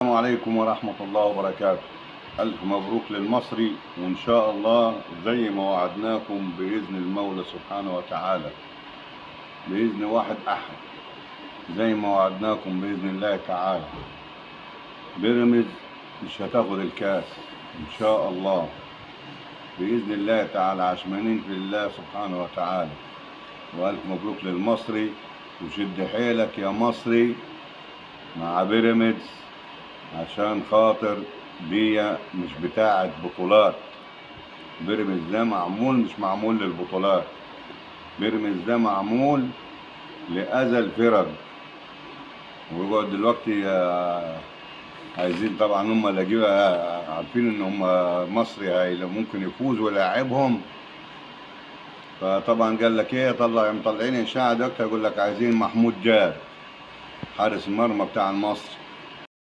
السلام عليكم ورحمة الله وبركاته. ألف مبروك للمصري، وإن شاء الله زي ما وعدناكم بإذن المولى سبحانه وتعالى، بإذن واحد أحد، زي ما وعدناكم بإذن الله تعالى. بيراميدز مش هتاخد الكاس إن شاء الله بإذن الله تعالى، عشمانين في الله سبحانه وتعالى. وألف مبروك للمصري، وشد حيلك يا مصري مع بيراميدز، عشان خاطر دي مش بتاعة بطولات. بيراميدز ده مش معمول للبطولات. بيراميدز ده معمول لأذى الفرق. ويقعد دلوقتي عايزين طبعا هم اللي عارفين ان هم مصري ممكن يفوز ويلاعبهم. فطبعا قال لك ايه، مطلعين اشاعه دلوقتي يقول لك عايزين محمود جاد حارس المرمى بتاع المصري.